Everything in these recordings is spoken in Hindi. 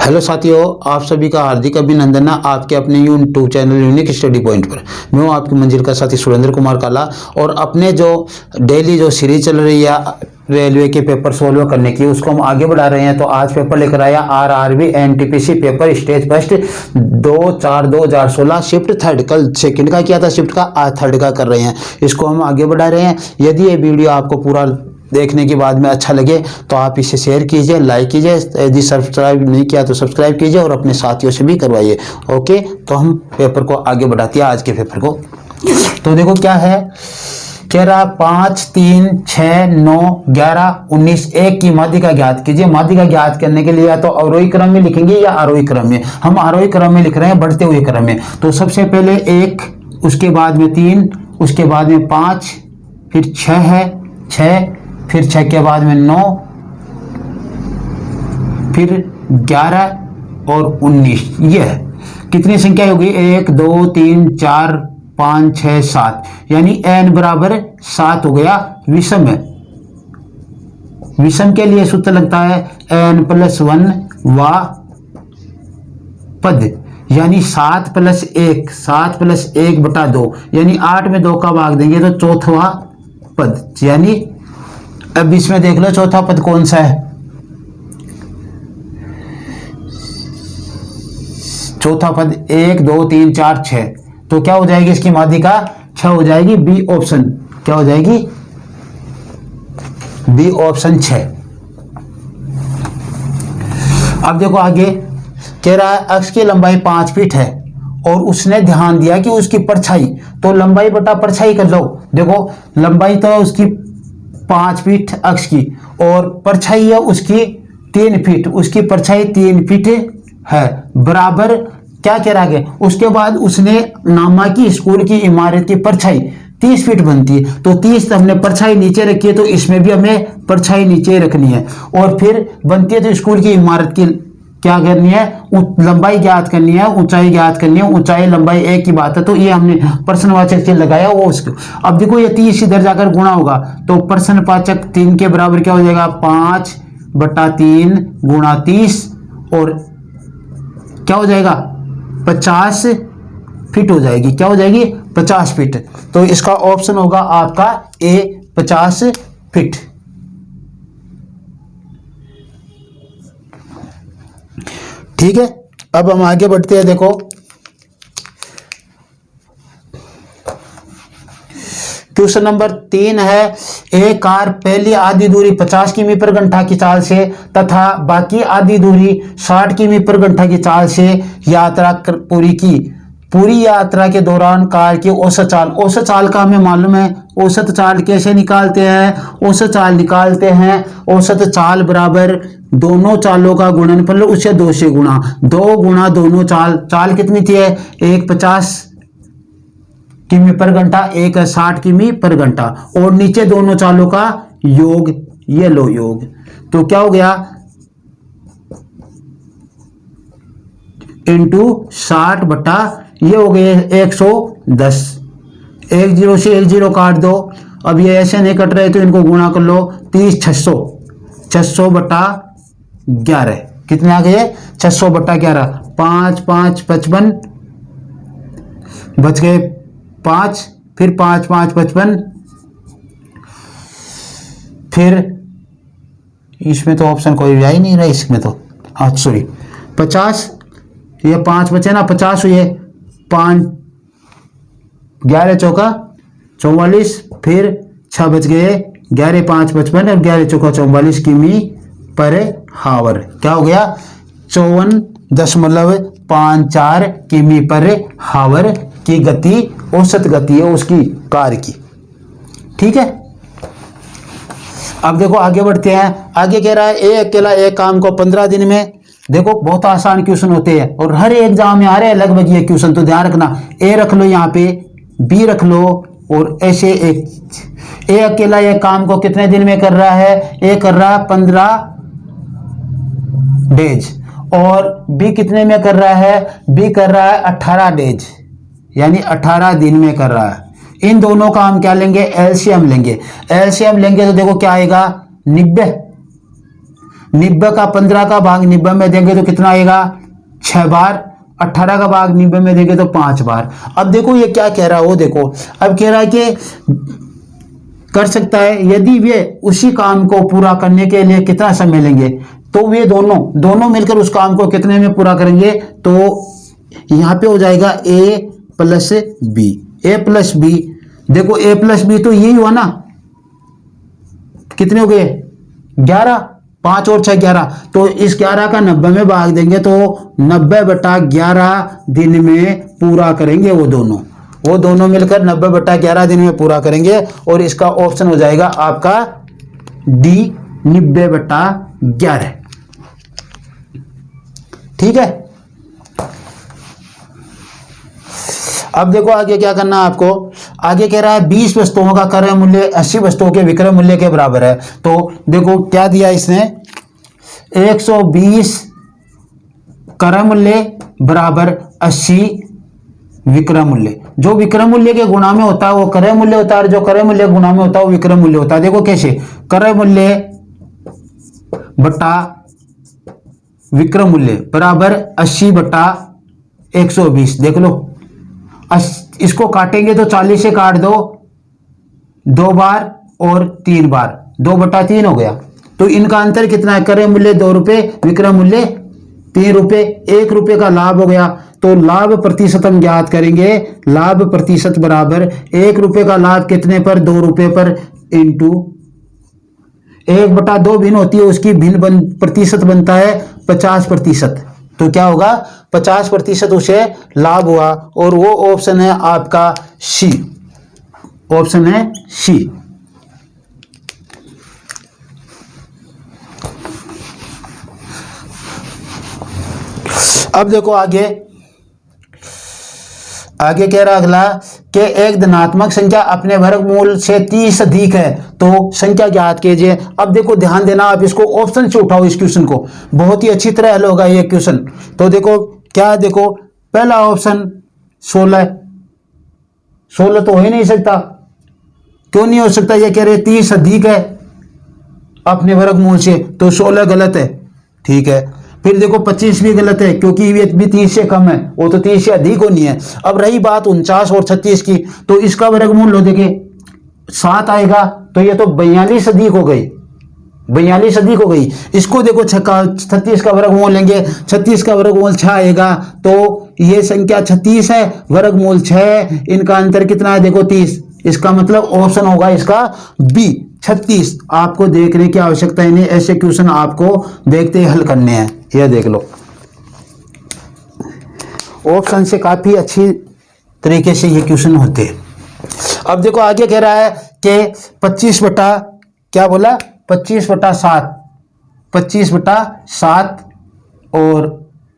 हेलो साथियों, आप सभी का हार्दिक अभिनंदन है आपके अपने YouTube channel unique study point पर। मैं हूं आपकी मंजिल का साथी सुरेंद्र कुमार काला और अपने जो डेली जो सीरीज चल रही है रेलवे के पेपर सोल्व करने की उसको हम आगे बढ़ा रहे हैं। तो आज पेपर लेकर आया RRB NTPC paper stage first 2/4/2016 shift third. कल सेकंड का किया था शिफ्ट का, आज थर्ड का कर रहे हैं। इसको हम आगे बढ़ा रहे हैं। यदि ये वीडियो आपको पूरा देखने के बाद में अच्छा लगे तो आप इसे शेयर कीजिए, लाइक कीजिए। यदि सब्सक्राइब नहीं किया तो सब्सक्राइब कीजिए और अपने साथियों से भी करवाइए। ओके, तो हम पेपर को आगे बढ़ाते हैं आज के पेपर को। तो देखो क्या है, कह रहा 5, 3, 6, 9, 11, 19 एक की माध्यिका ज्ञात कीजिए। माध्यिका ज्ञात करने के लिए या तो अवरोही क्रम में लिखेंगे या आरोही क्रम में। हम आरोही क्रम में लिख रहे हैं, बढ़ते हुए क्रम में। तो सबसे पहले 1, उसके बाद में 3, उसके बाद में 5, फिर 6 है 6, फिर 6 के बाद में 9, फिर 11 और 19। ये है कितनी संख्या होगी, 1, 2, 3, 4, 5, 6, 7, यानी n बराबर 7 हो गया। विषम है, विषम के लिए सूत्र लगता है n+1 व पद, यानी 7 + 1, 7 + 1/2, यानी 8 में 2 का भाग देंगे तो चौथा पद। यानी अब इसमें देख लो चौथा पद कौन सा है। चौथा पद 1, 2, 3, 4, 6, तो क्या हो जाएगी इसकी माध्यिका 6 हो जाएगी। बी ऑप्शन क्या हो जाएगी, बी ऑप्शन 6। अब देखो आगे कह रहा है अक्ष की लंबाई 5 फीट है और उसने ध्यान दिया कि उसकी परछाई, तो लंबाई बटा परछाई कर लो। देखो लंबाई तो उसकी 5 फीट अक्ष की और परछाई है उसकी 3 फीट, उसकी परछाई 3 फीट है, बराबर क्या कह रहा है। उसके बाद उसने नामा की स्कूल की इमारत की परछाई 30 फीट बनती है, तो 30 हमने परछाई नीचे रखी है, तो इसमें भी हमें परछाई नीचे रखनी है। और फिर बनती है तो स्कूल की इमारत की क्या करनी है, लंबाई ज्ञात करनी है, ऊंचाई ज्ञात करनी है। ऊंचाई लंबाई एक की बात है, तो ये हमने प्रश्नवाचक से लगाया वो उसको। अब देखो ये 30 इधर जाकर गुणा होगा, तो प्रश्नवाचक 3 के बराबर क्या हो जाएगा, 5/3 गुणा 30 और क्या हो जाएगा 50 फीट हो जाएगी। क्या हो जाएगी 50 फीट। तो इसका ऑप्शन होगा आपका ए 50 फीट। ठीक है, अब हम आगे बढ़ते हैं। देखो क्वेश्चन नंबर 3 है, एक कार पहली आधी दूरी 50 किमी/घंटा की चाल से तथा बाकी आधी दूरी 60 किमी/घंटा की चाल से यात्रा पूरी की। पूरी यात्रा के दौरान कार की औसत चाल, औसत चाल का हमें मालूम है। औसत चाल कैसे निकालते हैं, औसत चाल निकालते हैं, औसत चाल बराबर दोनों चालों का गुणनफल उससे 2 से गुणा, 2 गुणा दोनों चाल। चाल कितनी थी, एक 50 किमी/घंटा, एक 60 किमी/घंटा, और नीचे दोनों चालों का योग, ये लो योग। तो क्या हो गया इंटू 60 बटा ये हो गए 110। 1 0 से 1 0 काट दो। अब ये ऐसे नहीं कट रहे तो इनको गुणा कर लो। 30 600, 600/11 कितने आ गए 600/11। 5 5 55 बच गए 5, फिर 5 5 55, फिर इसमें तो ऑप्शन कोई आ ही नहीं रहा इसमें तो। हाँ सॉरी 50, ये 5 बचे ना, 50 हुए, 5 11 चौका 44, फिर 6 बच गए, 11 5 55 और 11 चौका 44 किमी/हावर। क्या हो गया 54.54 किमी/हावर की गति, औसत गति है उसकी कार की। ठीक है, अब देखो आगे बढ़ते हैं। आगे कह रहा है ए अकेला एक काम को 15 दिन में। देखो बहुत आसान क्वेश्चन होते हैं और हर एग्जाम में आ रहे हैं लगभग ये क्वेश्चन, तो ध्यान रखना। ए रख लो यहाँ पे, बी रख लो और ऐसे एक। ए अकेला एक काम को कितने दिन में कर रहा है, ए कर रहा है 15 डेज, और बी कितने में कर रहा है, बी कर रहा है 18 डेज, यानी 18 दिन में कर रहा है। इन दोनों का हम क्या लेंगे, एलसीएम लेंगे। एलसीएम लेंगे तो देखो क्या आएगा 90। 90 का 15 का भाग 90 में देंगे तो कितना आएगा 6 बार, 18 का भाग 90 में देंगे तो 5 बार। अब देखो ये क्या कह रहा है, वो देखो अब कह रहा है कि कर सकता है यदि वे उसी काम को पूरा करने के लिए कितना समय लेंगे, तो वे दोनों मिलकर उस काम को कितने में पूरा करेंगे। तो यहां पे हो जाएगा a plus B, a plus B. देखो a प्लस बी तो यही हुआ ना, कितने हो गए 11, 5 और 6 11, तो इस 11 का 90 में भाग देंगे तो 90/11 दिन में पूरा करेंगे वो दोनों मिलकर 90/11 दिन में पूरा करेंगे। और इसका ऑप्शन हो जाएगा आपका डी 90/11। ठीक है। अब देखो आगे क्या करना है आपको, आगे कह रहा है 20 वस्तुओं का क्रय मूल्य 80 वस्तुओं के विक्रय मूल्य के बराबर है। तो देखो क्या दिया इसने, 120 क्रय मूल्य बराबर 80 विक्रय मूल्य। जो विक्रय मूल्य के गुणा में होता है वो क्रय मूल्य होता है, और जो क्रय मूल्य गुणा में होता है वो विक्रय मूल्य होता है। देखो कैसे, क्रय मूल्य बटा विक्रय मूल्य बराबर 80/120। देख लो, इसको काटेंगे तो 40 से काट दो 2 बार और 3 बार, 2/3 हो गया। तो इनका अंतर कितना है, क्रय मूल्य 2 रुपए, विक्रय मूल्य 3 रुपए, 1 रुपए का लाभ हो गया। तो लाभ प्रतिशत हम ज्ञात करेंगे, लाभ प्रतिशत बराबर 1 रुपए का लाभ कितने पर, 2 रुपए पर, इंटू 1/2 भिन्न होती है उसकी भिन्न प्रतिशत बनता है 50%। तो क्या होगा 50% उसे लाभ हुआ, और वो ऑप्शन है आपका सी, ऑप्शन है सी। अब देखो आगे कह रहा अगला कि एक धनात्मक संख्या अपने वर्गमूल से 30 अधिक है तो संख्या ज्ञात कीजिए। अब देखो ध्यान देना, आप इसको ऑप्शन से उठाओ, इस क्वेश्चन को बहुत ही अच्छी तरह हल होगा ये क्वेश्चन। तो देखो क्या, देखो पहला ऑप्शन 16 तो हो ही नहीं सकता। क्यों नहीं हो सकता, ये कह रहे 30 अधिक है अपने वर्गमूल से, तो 16 गलत है। ठीक है, फिर देखो 25 भी गलत है क्योंकि ये भी 30 से कम है, वो तो 30 से अधिक होनी है। अब रही बात 49 और 36 की, तो इसका वर्गमूल लो, देखिए 7 आएगा तो ये तो 42 अधिक हो गई, 42 अधिक हो गई। इसको देखो 36 का वर्गमूल लेंगे, 36 का वर्गमूल 6 आएगा, तो ये संख्या 36 है, वर्गमूल 6, इनका अंतर कितना है, देखो 30। इसका मतलब ऑप्शन होगा इसका बी 36। आपको देखने की आवश्यकता ही नहीं, ऐसे क्वेश्चन आपको देखते ही हल करने हैं। यह देख लो, ऑप्शन से काफी अच्छी तरीके से ये क्वेश्चन होते हैं। अब देखो आगे कह रहा है कि 25/7, 25/7 और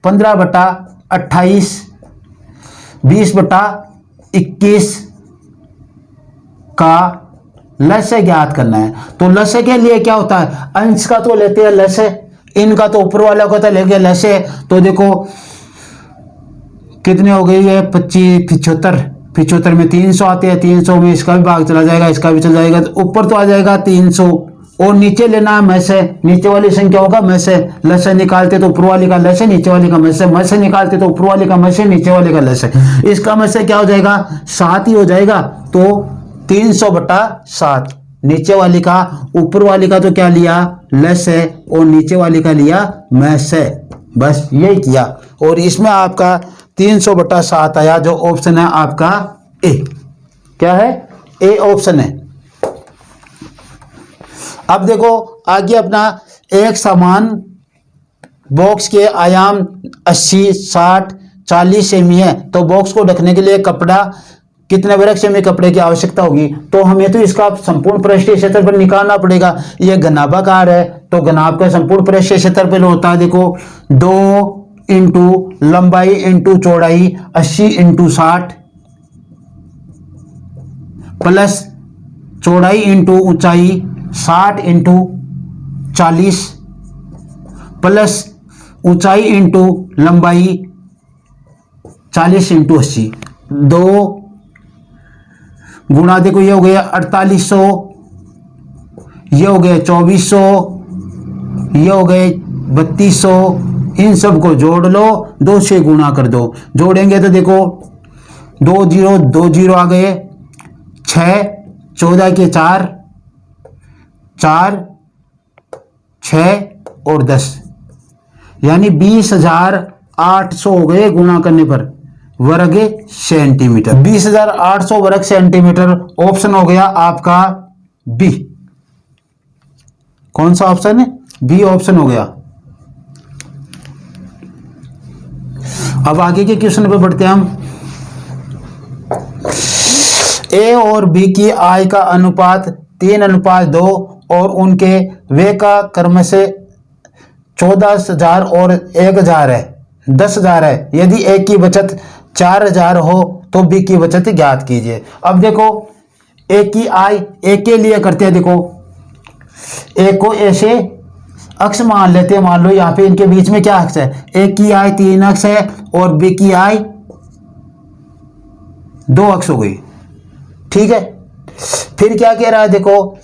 15/28, 20/21 का लस्य ज्ञात करना है। तो लस्य के लिए क्या होता है, अंश का तो लेते हैं लस्य, इनका तो ऊपर वाला को तो लेंगे लस्य। तो देखो कितने हो गई है, 75 में 300 आते हैं, 300 में इसका भी भाग चला जाएगा, इसका भी चला जाएगा, तो ऊपर तो आ जाएगा 300, और नीचे लेना है मस्य, नीचे वाली संख्याओं का मस्य। लस्य निकालते तो ऊपर वाली का लस्य, नीचे वाली का मस्य, मस्य निकालते तो ऊपर वाली का मस्य, नीचे वाले का लस्य। इसका मस्य क्या हो जाएगा, 7 ही हो जाएगा। तो 300/7, नीचे वाली का ऊपर वाली का तो क्या लिया, लस है, और नीचे वाली का लिया मैस है, बस यही किया। और इसमें आपका 300/7 आया, जो ऑप्शन है आपका ए। क्या है, ए ऑप्शन है। अब देखो आगे अपना एक समान बॉक्स के आयाम 80, 60, 40 सेमी है, तो बॉक्स को ढकने के लिए कपड़ा कितने वर्ग सेमी कपड़े की आवश्यकता होगी। तो हमें तो इसका संपूर्ण पृष्ठीय क्षेत्रफल निकालना पड़ेगा। ये घनाभाकार है तो घनाभ का संपूर्ण पृष्ठीय क्षेत्रफल होता है, देखो 2 इंटू लंबाई इंटू चौड़ाई 80 इंटू 60 प्लस चौड़ाई इंटू ऊंचाई 60 इंटू 40 प्लस ऊंचाई इंटू लंबाई 40 इंटू 80, 2 गुणा, देखो ये हो गया 4800, ये हो गया 2400, ये हो गए 3200, इन सबको जोड़ लो, 2 से गुणा कर दो। जोड़ेंगे तो देखो 2 जीरो 2 जीरो आ गए, 6 14 के 4 4 6 और 10, यानी 20,800 हो गए गुणा करने पर वर्ग सेंटीमीटर। 20,800 वर्ग सेंटीमीटर ऑप्शन हो गया आपका बी। कौन सा ऑप्शन है? बी ऑप्शन हो गया। अब आगे के क्वेश्चन पे बढ़ते हैं हम। ए और बी की आय का अनुपात 3:2 और उनके व्यय का क्रम से 14,000 और 1,000 है, 10,000 है। यदि ए की बचत 4,000 हो तो बी की बचत ज्ञात कीजिए। अब देखो ए की आय, ए के लिए करते हैं। देखो ए को ऐसे अक्ष मान लेते हैं। मान लो यहाँ पे इनके बीच में क्या अक्ष है? ए की आय 3 अक्ष है और बी की आय 2 अक्ष हो गई। ठीक है, फिर क्या कह रहा है? देखो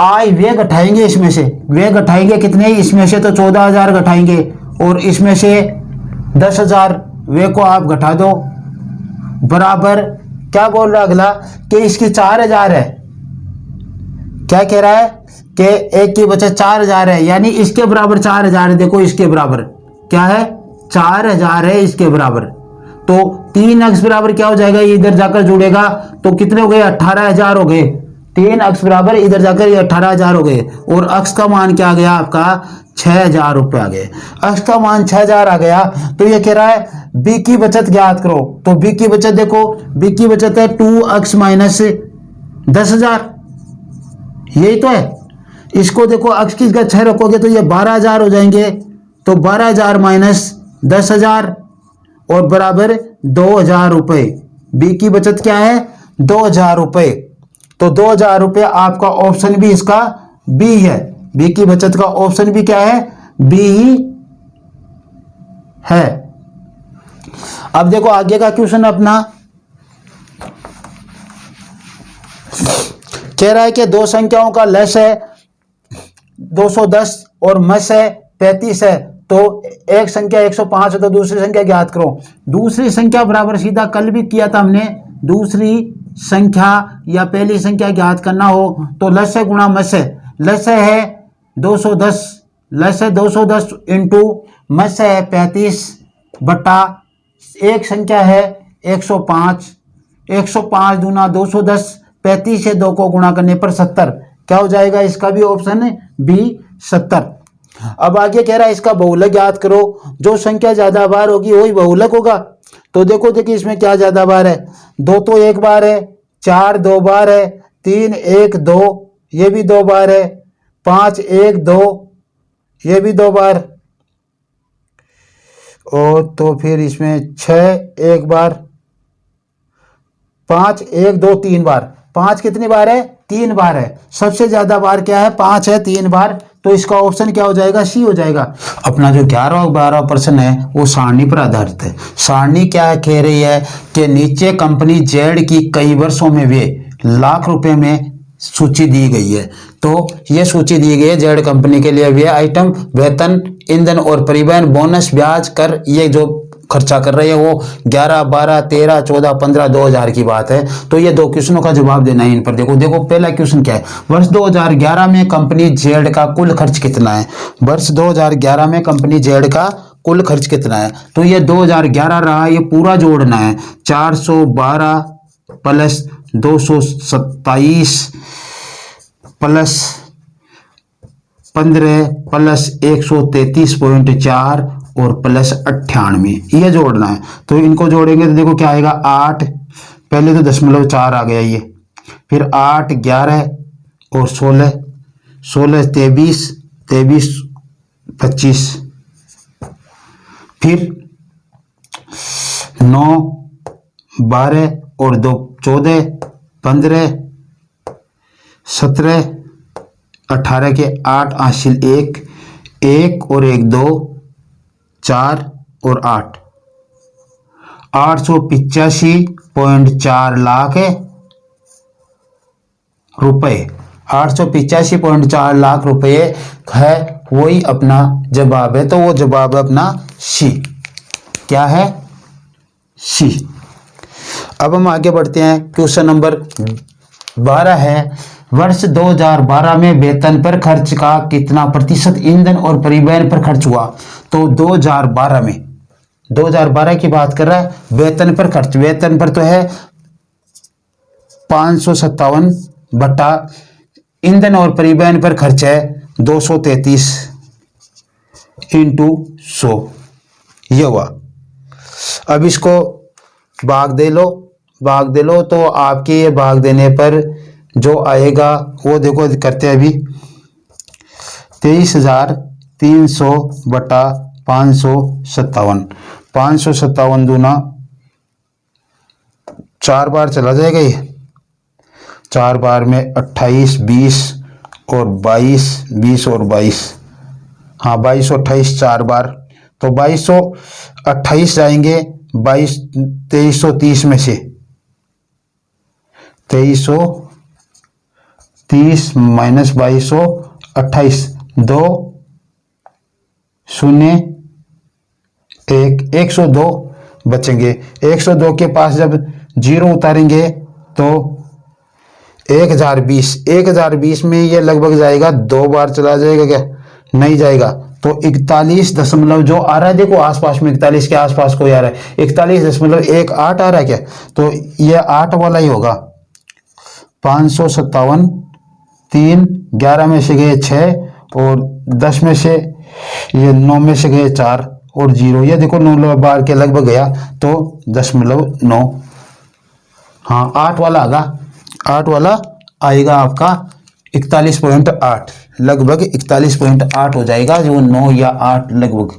आय व्यय घटाएंगे, इसमें से व्यय घटाएंगे कितने? इसमें से तो 14,000 घटाएंगे और इसमें से 10,000 व्यय को आप घटा दो, बराबर क्या बोल रहा है अगला? कि इसकी 4,000 है। क्या कह रहा है? कि एक की बचत 4,000 है, यानी इसके बराबर 4,000 है। देखो इसके बराबर क्या है? 4,000 है इसके बराबर। तो 3 अक्ष बराबर क्या हो जाएगा? इधर जाकर जुड़ेगा तो कितने हो गए? 18,000 हो गए। 3 अक्ष बराबर इधर जाकर ये 18,000 हो गए और अक्ष का मान क्या आ गया आपका? 6,000 रुपये आ गए। अक्ष का मान 6,000 आ गया। तो ये कह रहा है बी की बचत ज्ञात करो। तो बी की बचत देखो, बी की बचत है 2 अक्ष माइनस 10,000, यही तो है। इसको देखो अक्ष की जगह 6 रखोगे तो ये 12,000 हो जाएंगे। तो 12,000 माइनस 10,000 और बराबर 2,000 रुपये। बी की बचत क्या है? 2,000 रुपये। तो 2,000 रुपये आपका ऑप्शन भी इसका बी है। बी की बचत का ऑप्शन भी क्या है? बी ही है। अब देखो आगे का क्वेश्चन अपना कह रहा है कि दो संख्याओं का लस है 210 और मस है 35 है, तो एक संख्या 105 है, तो दूसरी संख्या ज्ञात करो। दूसरी संख्या बराबर सीधा कल भी किया था हमने। दूसरी संख्या या पहली संख्या ज्ञात करना हो तो लस है गुणा मस है। लस है 210, लस है 210 इंटू मस है 35 बटा एक संख्या है 105। 105 दूना 210, 35 से 2 को गुणा करने पर 70। क्या हो जाएगा? इसका भी ऑप्शन है बी 70। अब आगे कह रहा है इसका बहुलक ज्ञात करो। जो संख्या ज्यादा बार होगी वही बहुलक होगा। तो देखो देखिए इसमें क्या ज्यादा बार है? 2 तो 1 बार है, 4 2 बार है, 3 1 2 ये भी 2 बार है, 5 1 2 ये भी 2 बार, और तो फिर इसमें 6 1 बार, 5 1 2 3 बार। 5 कितनी बार है? 3 बार है। सबसे ज्यादा बार क्या है? 5 है, 3 बार। तो इसका ऑप्शन क्या हो जाएगा? सी हो जाएगा। अपना जो 11 और 12 प्रश्न है वो सारणी पर आधारित है। सारणी क्या कह रही है कि नीचे कंपनी जेड की कई वर्षों में वे लाख रुपए में सूची दी गई है। तो ये सूची दी गई है जेड कंपनी के लिए। वे आइटम वेतन, ईंधन और परिवहन, बोनस, ब्याज, कर, ये जो खर्चा कर रहे हैं वो 11 12 13 14 15 2000 की बात है। तो ये 2 क्वेश्चनों का जवाब देना है इन पर। देखो देखो पहला क्वेश्चन क्या है? वर्ष 2011 में कंपनी जेड का कुल खर्च कितना है? वर्ष 2011 में कंपनी जेड का कुल खर्च कितना है? तो ये 2011 रहा, ये पूरा जोड़ना है। 412 प्लस 227 प्लस 15 प्लस 133.4 और प्लस 98, ये जोड़ना है। तो इनको जोड़ेंगे तो देखो क्या आएगा? 8, पहले तो 0.4 आ गया ये, फिर 8 11 और 16 16 23 23 25, फिर 9 12 और 2 14 15 17 18 के 8 हासिल 1 1 और 1 2 4 और 8 885.4 लाख रुपए। 885.4 लाख रुपए है वही अपना जवाब है, तो वो जवाब है अपना सी। क्या है? सी। अब हम आगे बढ़ते हैं। क्वेश्चन नंबर 12 है, वर्ष 2012 में वेतन पर खर्च का कितना प्रतिशत ईंधन और परिवहन पर खर्च हुआ? तो 2012 में, 2012 की बात कर रहा है। वेतन पर खर्च, वेतन पर तो है 557 बटा ईंधन और परिवहन पर खर्च है 233 इंटू 100, ये हुआ। अब इसको भाग दे लो, भाग दे लो, तो आपके ये भाग देने पर जो आएगा वो देखो करते हैं अभी। 23,300 बटा 557, 557 दूना 4 बार चला जाएगा ये, 4 बार में 28, 20 और 22, 20 और 22, हाँ 22 और 28 4 बार, तो 2228 जाएंगे 2330 में से, 2330 माइनस 2228, 2 0 1, 102 बचेंगे। 102 के पास जब जीरो उतारेंगे तो 1020, 1020 में ये लगभग जाएगा, 2 बार चला जाएगा क्या? नहीं जाएगा, तो 41 दशमलव जो आ रहा है देखो आसपास में, 41 के आसपास कोई आ रहा है, 41.18 आ रहा है क्या? तो ये 8 वाला ही होगा। 557, 3, 11 में से गए 6 और 10 में से ये 9 में से गए 4 और 0, ये देखो 9 बार के लगभग गया, तो 10.9, हाँ 8 वाला आएगा, 8 वाला आएगा आपका 41.8, लगभग 41.8 हो जाएगा, जो 9 या 8 लगभग,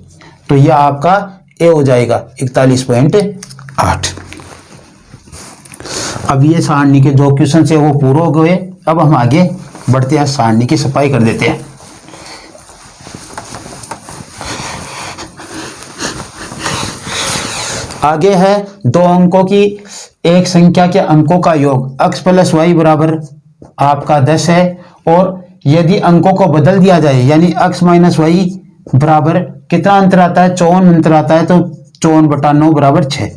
तो यह आपका ए हो जाएगा 41.8। अब ये सारणी के जो क्वेश्चन है वो पूरे हो गए। अब हम आगे बढ़ते हैं, सारणी की सफाई कर देते हैं। आगे है 2 अंकों की एक संख्या के अंकों का योग, x प्लस वाई बराबर आपका 10 है, और यदि अंकों को बदल दिया जाए यानी x माइनस वाई बराबर कितना अंतर आता है? 54 अंतर आता है, तो 54 बटा 9 बराबर 6।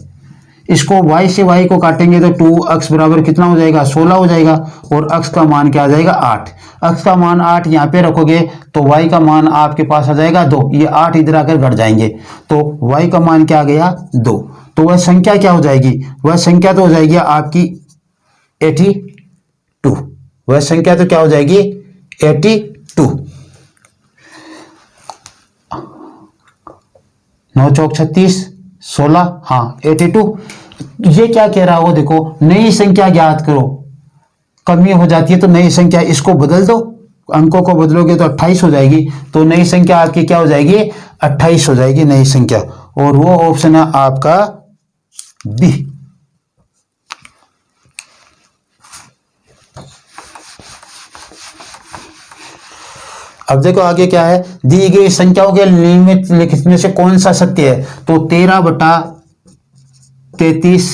इसको y से y को काटेंगे तो 2x बराबर कितना हो जाएगा? 16 हो जाएगा, और x का मान क्या आ जाएगा? 8। x का मान 8 यहाँ पे रखोगे तो y का मान आपके पास आ जाएगा 2, ये 8 इधर आकर घट जाएंगे, तो y का मान क्या आ गया? 2। तो वह संख्या क्या हो जाएगी? वह संख्या तो हो जाएगी आपकी 82। वह संख्या तो क्या हो जाएगी? 82। 9 चौक 36, 16, हाँ 82। ये क्या कह रहा हो? देखो नई संख्या ज्ञात करो, कमी हो जाती है तो नई संख्या, इसको बदल दो, अंकों को बदलोगे तो 28 हो जाएगी, तो नई संख्या आपकी क्या हो जाएगी? 28 हो जाएगी नई संख्या, और वो ऑप्शन है आपका बी। अब देखो आगे क्या है, दी गई संख्याओं के लिमिट लिखने से कौन सा सत्य है? तो 13 बटा 33,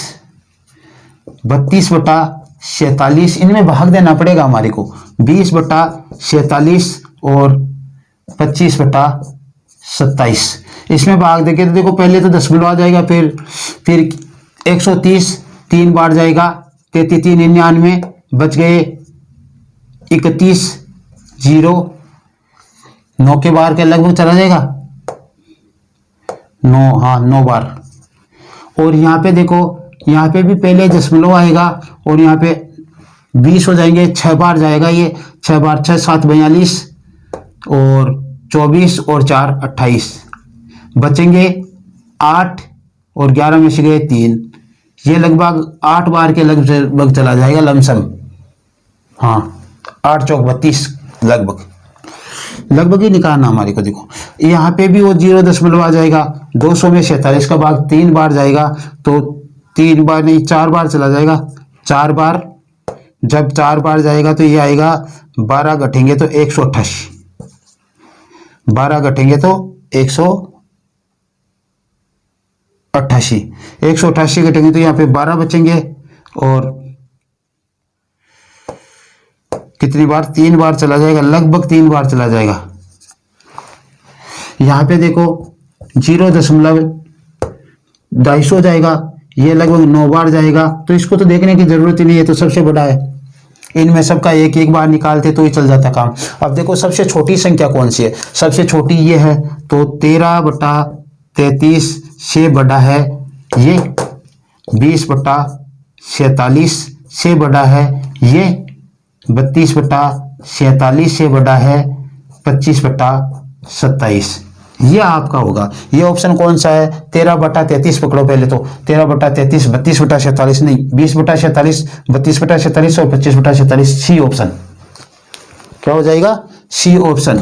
32 बटा 47, इनमें भाग देना पड़ेगा हमारे को, 20 बटा 47 और 25 बटा 27, इसमें भाग देंगे तो देखो पहले तो 10 आ जाएगा, फिर 130 3 बार जाएगा, 33 3 99, बच गए 31, 0, 9 के बार के लगभग चला जाएगा, 9, हाँ 9 बार। और यहाँ पे देखो, यहाँ पे भी पहले दशमलव आएगा और यहाँ पे 20 हो जाएंगे, 6 बार जाएगा ये, 6 बार 6 7 42 और 24 और 4 28, बचेंगे 8 और 11 में से गए 3, ये लगभग 8 बार के लगभग चला जाएगा लमसम, हाँ 8 चौक 32 लगभग ही निकालना हमारे को। देखो यहाँ पे भी वो 0 दशमलव आ जाएगा, 200 में 47 का भाग 3 बार जाएगा, तो 3 बार नहीं 4 बार चला जाएगा, 4 बार, जब 4 बार जाएगा तो ये आएगा 12 घटेंगे तो 188, 12 घटेंगे तो 188, 188 घटेंगे तो यहाँ पे 12 बचेंगे, और कितनी बार? 3 बार चला जाएगा, लगभग 3 बार चला जाएगा, यहाँ पे देखो 0.250 हो जाएगा, ये लगभग 9 बार जाएगा, तो इसको तो देखने की जरूरत ही नहीं है, तो सबसे बड़ा है। इनमें सबका एक एक बार निकालते तो ही चल जाता काम। अब देखो सबसे छोटी संख्या कौन सी है, सबसे छोटी ये है, तो 13/33 से बड़ा है ये, 20/47 से बड़ा है ये, 32/47 से बड़ा है 25/27। ये आपका होगा। ये ऑप्शन कौन सा है? 13/33 पकड़ो पहले तो, 13/33, 32/47 नहीं, 20/47, 32/47 और 25/47, सी ऑप्शन। क्या हो जाएगा? C option.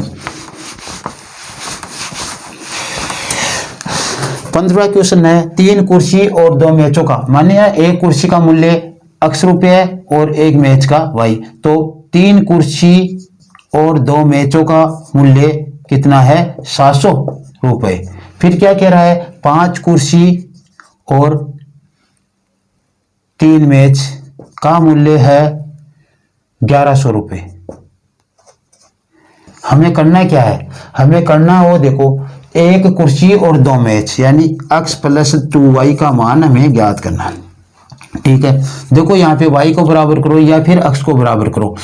15वां क्वेश्चन है, 3 कुर्सी और 2 मैचों का, मानिए एक कुर्सी का मूल्य x रुपये और एक मैच का y, तो 3 कुर्सी और 2 मैचों का मूल्य कितना है? 700 रुपये। फिर क्या कह रहा है? 5 कुर्सी और 3 मैच का मूल्य है 1100 रुपये। हमें करना क्या है? हमें करना हो, देखो एक कुर्सी और 2 मैच यानी x + 2y का मान हमें ज्ञात करना है। ठीक है, देखो यहाँ पे y को बराबर करो या फिर x को बराबर करो।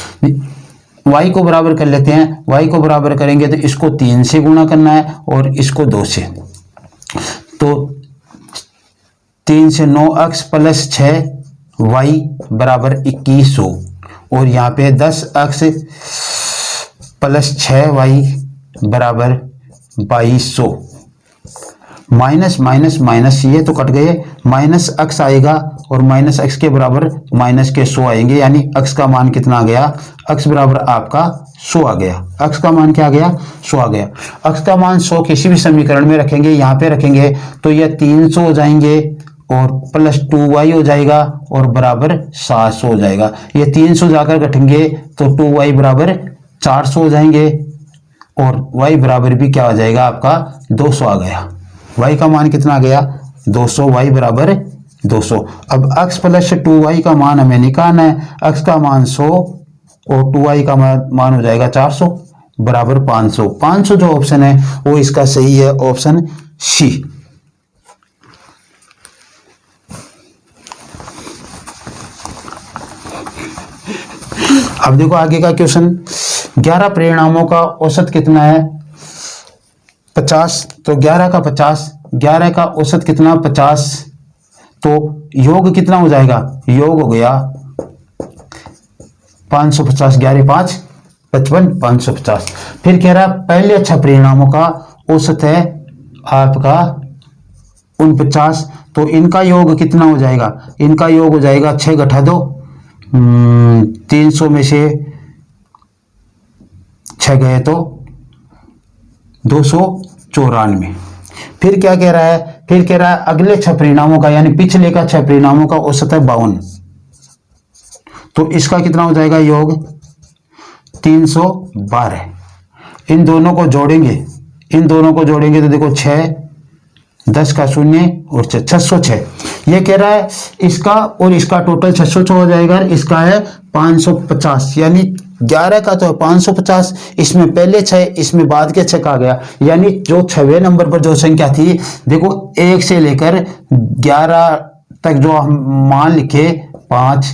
y को बराबर कर लेते हैं। y को बराबर करेंगे तो इसको 3 से गुणा करना है और इसको 2 से, तो 3 से 9x + 6y बराबर 2100, और यहाँ पे 10x + 6y बराबर 2200। माइनस माइनस माइनस ये तो कट गए, -x आएगा और -x के बराबर माइनस के 100 आएंगे, यानी x का मान कितना आ गया? x बराबर आपका 100 आ गया। x का मान क्या आ गया? 100 आ गया। x का मान 100 किसी भी समीकरण में रखेंगे, यहाँ पे रखेंगे तो ये 300 हो जाएंगे और +2y हो जाएगा और बराबर 700 हो जाएगा। ये 300 जाकर घटेंगे तो 2y बराबर 400 हो जाएंगे और y बराबर भी क्या हो जाएगा आपका? 200 आ गया। y का मान कितना आ गया? 200, y बराबर 200। अब x + 2y का मान हमें निकालना है। x का मान 100 और 2y का मान हो जाएगा 400 बराबर 500। 500 जो ऑप्शन है वो इसका सही है, ऑप्शन सी। अब देखो आगे का क्वेश्चन, 11 परिणामों का औसत कितना है? 50। तो 11 का 50, 11 का औसत कितना? 50। तो योग कितना हो जाएगा? योग हो गया 550, 11 5 55, 550। फिर कह रहा पहले 6 परिणामों का औसत है आपका 49, तो इनका योग कितना हो जाएगा? इनका योग हो जाएगा 6 घटा दो, 300 में से 6 गए तो 294। फिर क्या कह रहा है? फिर कह रहा है अगले 6 परिणामों का, यानी पिछले का 6 परिणामों का औसत है 52, तो इसका कितना हो जाएगा योग? 312। इन दोनों को जोड़ेंगे, इन दोनों को जोड़ेंगे तो देखो 6, 10 का 0 और 606। ये कह रहा है इसका और इसका टोटल 606 हो जाएगा, इसका है 550, यानी 11 का तो है 550, इसमें पहले 6, इसमें बाद के 6 का आ गया, यानी जो 6वें नंबर पर जो संख्या थी, देखो 1 से लेकर 11 तक जो हम मान लिखे 5,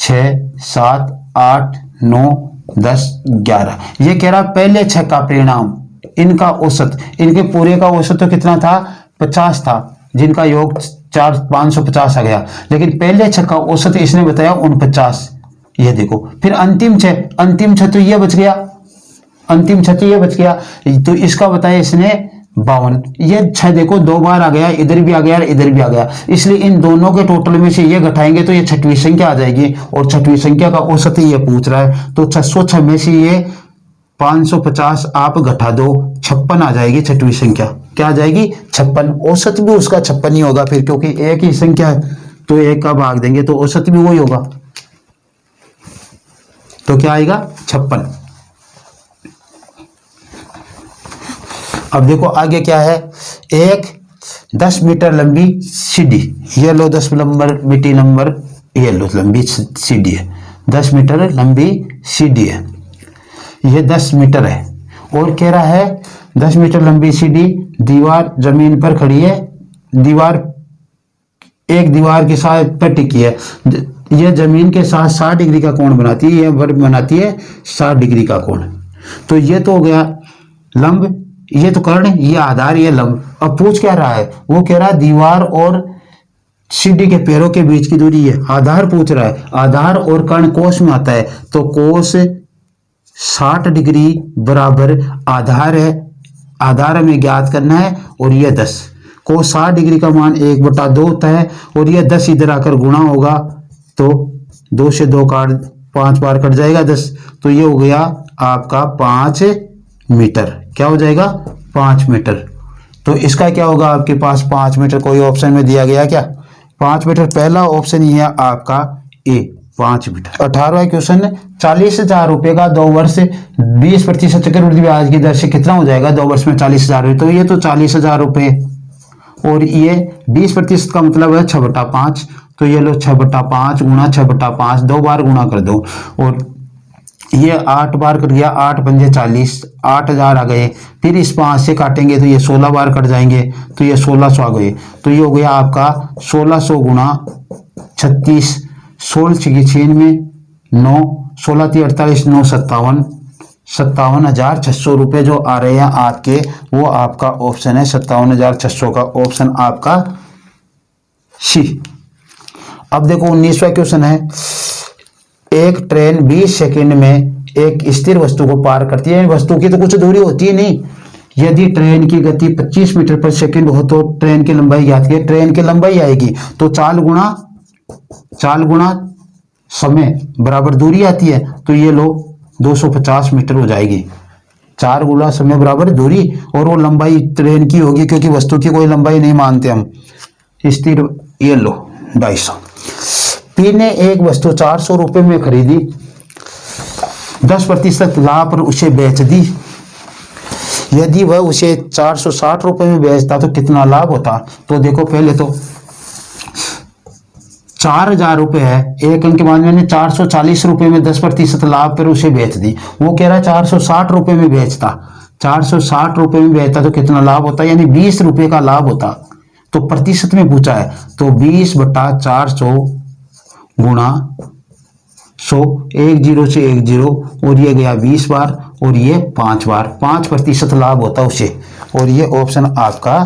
6, 7, 8, 9, 10, 11, ये कह रहा पहले 6 का परिणाम, इनका औसत, इनके पूरे का औसत तो कितना था? 50 था, जिनका योग 550 आ गया, लेकिन पहले 6 का औसत इसने बताया 49। ये देखो, फिर अंतिम 6 तो ये बच गया, अंतिम 6 तो ये बच गया, तो इसका बताया इसने 52। ये 6 देखो 2 बार आ गया, इधर भी आ गया, इधर भी आ गया, इसलिए इन दोनों के टोटल में से ये घटाएंगे तो ये 6वीं संख्या आ जाएगी, और 6वीं संख्या का औसत ही ये पूछ रहा है, तो 606 में से ये 550 आप घटा दो, 56 आ जाएगी 6वीं संख्या। क्या आ जाएगी? 56। औसत भी उसका 56 ही होगा फिर, क्योंकि एक ही संख्या है तो एक का भाग देंगे तो औसत भी वही होगा, तो क्या आएगा? 56। अब देखो आगे क्या है, एक 10 मीटर लंबी सीढ़ी, ये लो 10 मीटर ये लो लंबी सीढ़ी है, 10 मीटर लंबी सीढ़ी है, ये 10 मीटर है, और कह रहा है 10 मीटर लंबी सीढ़ी दीवार जमीन पर खड़ी है, दीवार एक दीवार के साथ पर टिकी है, यह जमीन के साथ 60 डिग्री का कोण बनाती है, यह वर्ग बनाती है 60 डिग्री का कोण। तो ये तो हो गया लंब, ये तो कर्ण, ये आधार, ये लंब। अब पूछ क्या रहा है, वो कह रहा है दीवार और सीढ़ी के पैरों के बीच की दूरी है, आधार पूछ रहा है। आधार और कर्ण कोस में आता है, तो कोस 60 डिग्री बराबर आधार है, आधार हमें ज्ञात करना है, और यह 10। कोस 60 डिग्री का मान 1/2 होता है, और यह 10 इधर आकर गुणा होगा, तो 2 से 2 काट, 5 बार कट जाएगा 10, तो ये हो गया आपका 5 मीटर। क्या हो जाएगा? 5 मीटर। तो इसका क्या होगा आपके पास 5 मीटर, कोई ऑप्शन में दिया गया क्या? 5 मीटर, पहला ऑप्शन ये है आपका ए, 5 मीटर। 18वां क्वेश्चन, 40,000 रुपए का 2 वर्ष 20% चक्रवृद्धि ब्याज की दर से कितना हो जाएगा? 2 वर्ष में 40,000 रुपये, तो ये तो 40,000 रुपये, और ये 20% का मतलब है 6/5, तो ये लो 6/5 गुणा 6/5, 2 बार गुणा कर दो, और ये 8 बार कर दिया, 8 पंजे 40, 8,000 आ गए। फिर इस 5 से काटेंगे तो ये 16 बार कट जाएंगे, तो ये 1600 आ गए। तो ये हो गया आपका 1600 गुणा 36, 16 की 6 में 9, 16 × 48, 9 57, 57,600 रुपये जो आ रहे हैं आपके, वो आपका ऑप्शन है 57,600 का ऑप्शन आपका सी। अब देखो 19वां क्वेश्चन है, एक ट्रेन 20 सेकंड में एक स्थिर वस्तु को पार करती है, वस्तु की तो कुछ दूरी होती है नहीं। यदि ट्रेन की गति 25 मीटर पर सेकंड हो तो ट्रेन की लंबाई ज्ञात कीजिए। ट्रेन की लंबाई आएगी तो चाल गुणा समय बराबर दूरी आती है, तो ये लो 250 मीटर हो जाएगी। 4 गुणा समय बराबर दूरी, और वो लंबाई ट्रेन की होगी, क्योंकि वस्तु की कोई लंबाई नहीं मानते हम, स्थिर। ये लो 250। पी ने एक वस्तु 400 रुपये में खरीदी, 10% लाभ पर उसे बेच दी। यदि वह उसे 460 रुपये में बेचता तो कितना लाभ होता? तो देखो पहले तो 4,000 रुपये है, एक अंक के बाद मैंने 440 रुपये में 10% लाभ पर उसे बेच दी। वो कह रहा है 460 रुपये में बेचता, 460 रुपये में बेचता तो कितना लाभ होता? यानी 20 रुपये का लाभ होता। तो प्रतिशत में पूछा है, तो 20/400 गुणा 100, 1 0 से 1 0, और ये गया 20 बार, और ये 5 बार, 5% लाभ होता उसे, और ये ऑप्शन आपका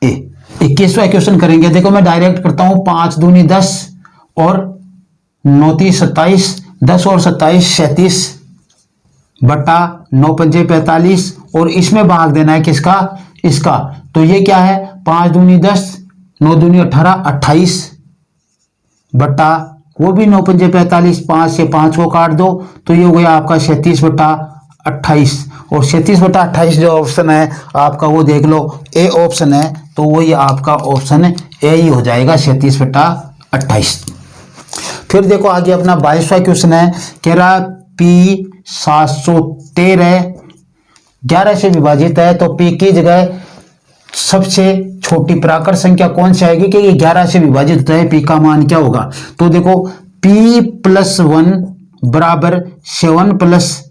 ए। 21वां क्वेश्चन करेंगे। देखो मैं डायरेक्ट करता हूं, 5 दूनी 10 और 9 3 27, 10 और 27 37 बटा 9 पंजे 45, और इसमें भाग देना है किसका? इसका। तो ये क्या है? 5 दूनी 10, 9 दूनी 18, 28 बटा वो भी 9 पंजे 45, 5 से 5 को काट दो, तो ये हो गया आपका 37/28, और 37/28 जो ऑप्शन है आपका वो देख लो ए ऑप्शन है, तो वो ये आपका ऑप्शन ए ही हो जाएगा 37/28। फिर देखो आगे अपना 22वां क्वेश्चन है, कह रहा P 713 11 से विभाजित है, तो P की जगह सबसे छोटी प्राकृत संख्या कौन सी आएगी कि ये 11 से विभाजित होता है? P का मान क्या होगा? तो देखो P + 1 बराबर 7 +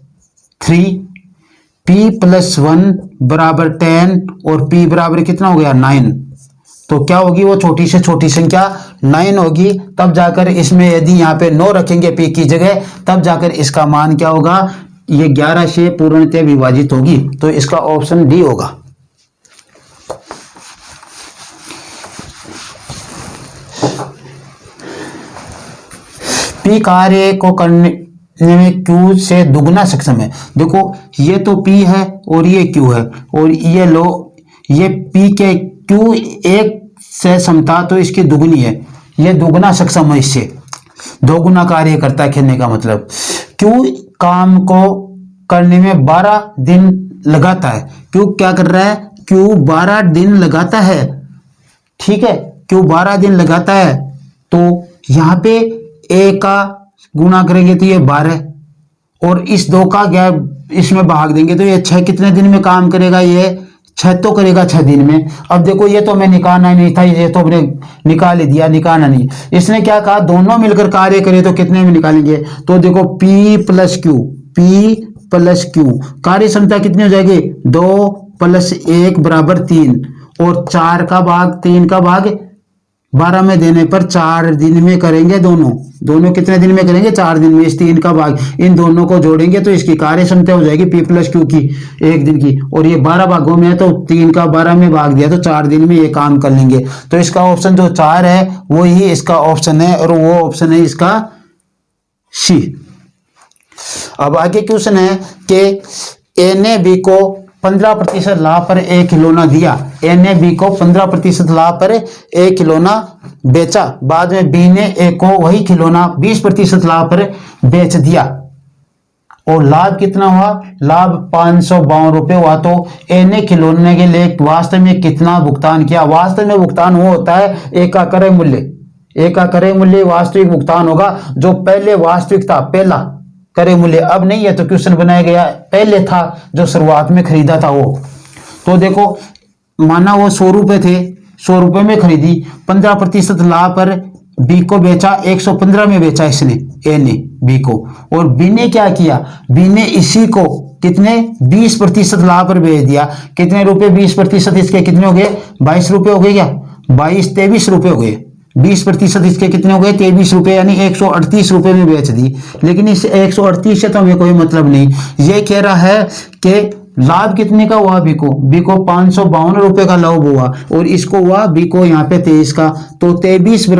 3, P + 1 बराबर 10, और P बराबर कितना हो गया? 9। तो क्या होगी वो छोटी से छोटी संख्या? 9 होगी। तब जाकर इसमें यदि यहाँ पे 9 रखेंगे P की जगह, तब जाकर इसका मान क्या होगा? ये 11 से पूर्णतः विभाजित होगी, तो इसका ऑप्शन डी होगा। P कार्य को करने में Q से दुगना सक्षम है। देखो ये तो P है और ये Q है, और ये लो ये P के Q 1 से समता, तो इसकी दुगनी है, ये दुगना सक्षम है, इससे दोगुना कार्य करता है। कहने का मतलब Q काम को करने में 12 दिन लगाता है। Q क्या कर रहा है? Q 12 दिन लगाता है, ठीक है, Q 12 दिन लगाता है। तो यहाँ पे A का गुणा करेंगे तो ये 12, और इस 2 का गैप इसमें भाग देंगे तो ये 6 कितने दिन में काम करेगा? ये 6 तो करेगा 6 दिन में। अब देखो ये तो हमें निकालना ही नहीं था, ये तो हमने निकाल ही दिया, निकालना नहीं। इसने क्या कहा? दोनों मिलकर कार्य करें तो कितने में निकालेंगे? तो देखो P + Q, P plus Q. कार्य क्षमता कितनी हो जाएगी? 2 + 1 = 3 और 4 का भाग 3 का भाग 12 में देने पर 4 दिन में करेंगे। दोनों कितने दिन में करेंगे? 4 दिन में। इस 3 का भाग इन दोनों को जोड़ेंगे तो इसकी कार्य क्षमता हो जाएगी P + Q की 1 दिन की। और ये 12 भागों में है तो 3 का 12 में भाग दिया तो 4 दिन में ये काम कर लेंगे। तो इसका ऑप्शन जो 4 है वो ही इसका ऑप्शन है और वो ऑप्शन है इसका सी। अब आगे क्वेश्चन है कि ए ने बी को 15% लाभ पर एक खिलौना दिया। ए ने बी को 15% लाभ पर एक खिलौना बेचा। बाद में बी ने ए को वही खिलौना 20% लाभ पर बेच दिया और लाभ कितना हुआ? लाभ 552 रुपये हुआ। तो ए ने खिलौने के लिए वास्तव में कितना भुगतान किया? वास्तव में भुगतान वो होता है ए का क्रय मूल्य। ए का क्रय मूल्य वास्तविक भुगतान होगा। जो पहले वास्तविक था, पहला क्रय मूल्य, अब नहीं है तो क्वेश्चन बनाया गया, पहले था जो शुरुआत में खरीदा था वो। तो देखो माना वो 100 रुपए थे, 100 रुपए में खरीदी, 15% लाभ पर बी को बेचा, 115 में बेचा इसने, ए ने बी को। और बी ने क्या किया? बी ने इसी को कितने 20% लाभ पर बेच दिया। कितने रुपए? 20% इसके कितने हो गए? 22 रुपए हो गए क्या? 23 रुपए हो गए। 20% इसके कितने हो गए? 23 रुपए, यानी 138 रुपए में बेच दी। लेकिन इस 138 से तो हमें कोई मतलब नहीं। ये कह रहा है कि लाभ कितने का हुआ? बी को 552 रुपए का लाभ हुआ और इसको हुआ बी को यहाँ पे 23 का। तो 23 =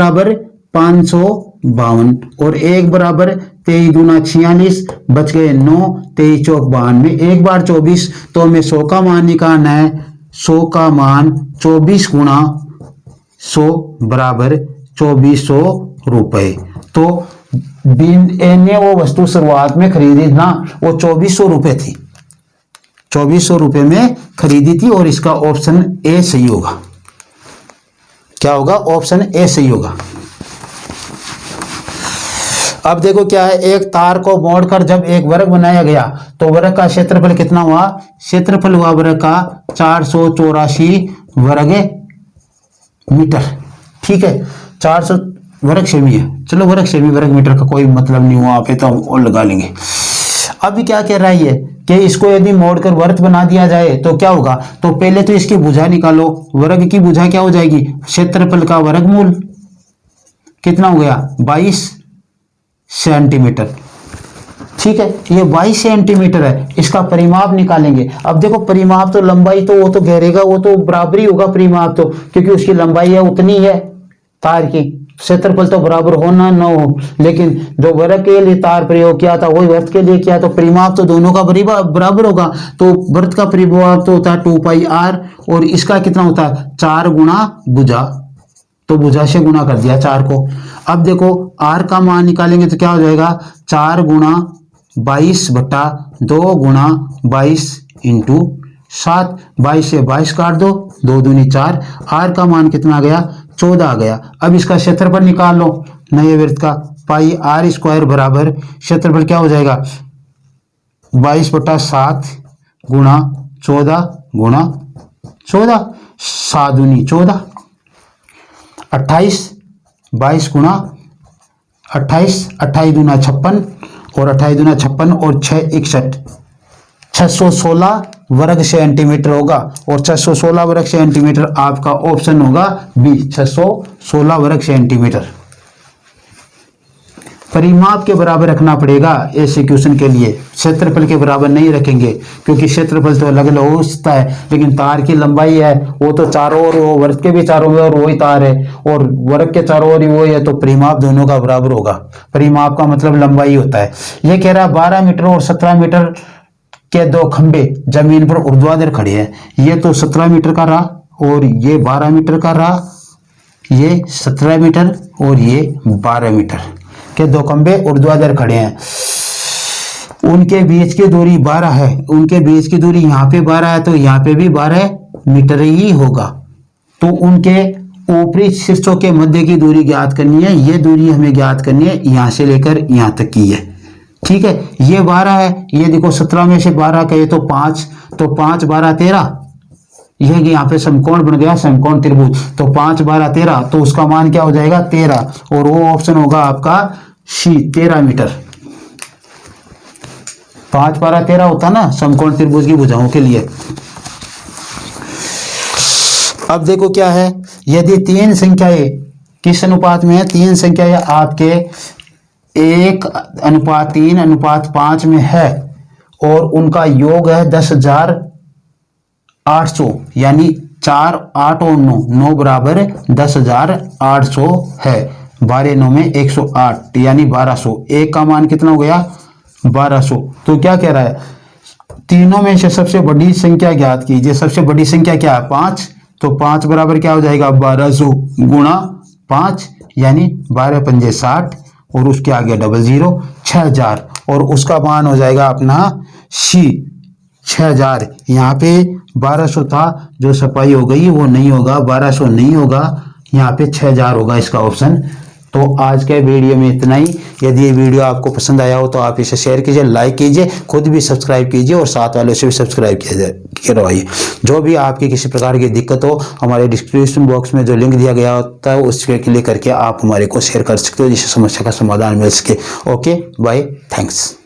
552 और 1 = 23 दूना 46, बच गए 9, 23 चौक 92, 1 बार 24। तो हमें 100 का मान निकालना है। 100 का मान 24 गुणा 100 = 2400 रुपए। तो ए ने वो वस्तु शुरुआत में खरीदी ना, वो 2400 रुपए थी, 2400 रुपए में खरीदी थी और इसका ऑप्शन ए सही होगा। क्या होगा? ऑप्शन ए सही होगा। अब देखो क्या है, एक तार को मोड़कर जब एक वर्ग बनाया गया तो वर्ग का क्षेत्रफल कितना हुआ? क्षेत्रफल हुआ वर्ग का 484 वर्ग मीटर। ठीक है, 400 वर्ग सेमी है। चलो वर्ग सेमी वर्ग मीटर का कोई मतलब नहीं हुआ पे तो और लगा लेंगे। अभी क्या कह रहा है कि इसको यदि मोड़कर वर्ग बना दिया जाए तो क्या होगा? तो पहले तो इसकी भुजा निकालो। वर्ग की भुजा क्या हो जाएगी? क्षेत्रफल का वर्गमूल कितना हो गया? 22 सेंटीमीटर। ठीक है, ये 22 सेंटीमीटर है। इसका परिमाप निकालेंगे। अब देखो परिमाप तो लंबाई तो वो तो घेरेगा, वो तो बराबरी होगा परिमाप तो, क्योंकि उसकी लंबाई है उतनी है तार की। क्षेत्रफल तो बराबर होना न हो, लेकिन जो वर्ग के लिए तार प्रयोग किया था वही वृत्त के लिए किया, तो परिमाप तो दोनों का बराबर होगा। तो वृत्त का परिमाप तो होता है 2πr और इसका कितना होता है? 4 गुणा भुजा। तो भुजा से गुणा कर दिया 4 को। अब देखो r का मान निकालेंगे तो क्या हो जाएगा? 4 गुणा 22/2 गुणा 22 × 7। 22 से 22 काट दो, 2 दूनी 4। r का मान कितना आ गया? 14 आ गया। अब इसका क्षेत्रफल निकाल लो नए वृत्त का। πr² बराबर क्षेत्रफल क्या हो जाएगा? 22/7 गुणा 14 गुणा 14, 7 दूनी 14, 28, 22 गुणा 28, 28 दूना 56 और 28 दूना 56 और 6 61, 616 वर्ग सेंटीमीटर होगा। और 616 वर्ग सेंटीमीटर आपका ऑप्शन होगा बी, 616 वर्ग सेंटीमीटर। परिमाप के बराबर रखना पड़ेगा ऐसे क्वेश्चन के लिए, क्षेत्रफल के बराबर नहीं रखेंगे, क्योंकि क्षेत्रफल तो अलग अलग हो सकता है, लेकिन तार की लंबाई है वो तो चारों ओर, वो वर्ग के भी चारों ओर और वही तार है और वर्ग के चारों ओर ही वो है, तो परिमाप दोनों का बराबर होगा। परिमाप का मतलब लंबाई होता है। ये कह रहा है 12 मीटर और 17 मीटर के 2 खंबे जमीन पर ऊर्ध्वाधर खड़े हैं। ये तो 17 मीटर का रहा और ये 12 मीटर का रहा, ये 17 मीटर और ये 12 मीटर के 2 खंबे ऊर्ध्वाधर खड़े हैं। उनके बीच की दूरी 12 है, उनके बीच की दूरी यहाँ पे 12 है तो यहाँ पे भी 12 मीटर ही होगा। तो उनके ऊपरी शीर्षों के मध्य की दूरी ज्ञात करनी है। ये दूरी हमें ज्ञात करनी है, यहाँ से लेकर यहाँ तक की है। ठीक है, ये 12 है, ये देखो 17 में से 12 कहे तो 5, तो 5 12 13, यह यहाँ पे समकोण बन गया, समकोण त्रिभुज। तो 5 12 13, तो उसका मान क्या हो जाएगा? 13, और वो ऑप्शन होगा आपका सी, 13 मीटर। 5 12 13 होता ना समकोण त्रिभुज की भुजाओं के लिए। अब देखो क्या है, यदि 3 संख्याएं किस अनुपात में है, 3 संख्याएं आपके 1:3:5 में है और उनका योग है 10,800, यानी 4 8 और 9, 9 बराबर 10,800 है। 12 9 में 108 यानी 1200। एक का मान कितना हो गया 1200। तो क्या कह रहा है, तीनों में से सबसे बड़ी संख्या ज्ञात कीजिए। सबसे बड़ी संख्या क्या है 5, तो 5 बराबर क्या हो जाएगा 1200 गुणा 5 यानी 12 पंजे 60 और उसके आगे 00 6000 और उसका मान हो जाएगा अपना सी 6000। यहाँ पे 1200 था जो सफाई हो गई वो नहीं होगा, 1200 नहीं होगा, यहाँ पे 6000 होगा इसका ऑप्शन। तो आज के वीडियो में इतना ही। यदि ये वीडियो आपको पसंद आया हो तो आप इसे शेयर कीजिए, लाइक कीजिए, खुद भी सब्सक्राइब कीजिए और साथ वालों से भी सब्सक्राइब करवाइए। जो भी आपकी किसी प्रकार की दिक्कत हो हमारे डिस्क्रिप्शन बॉक्स में जो लिंक दिया गया होता है उसके क्लिक करके आप हमारे को शेयर कर सकते हो जिससे समस्या का समाधान मिल सके। Okay bye, thanks.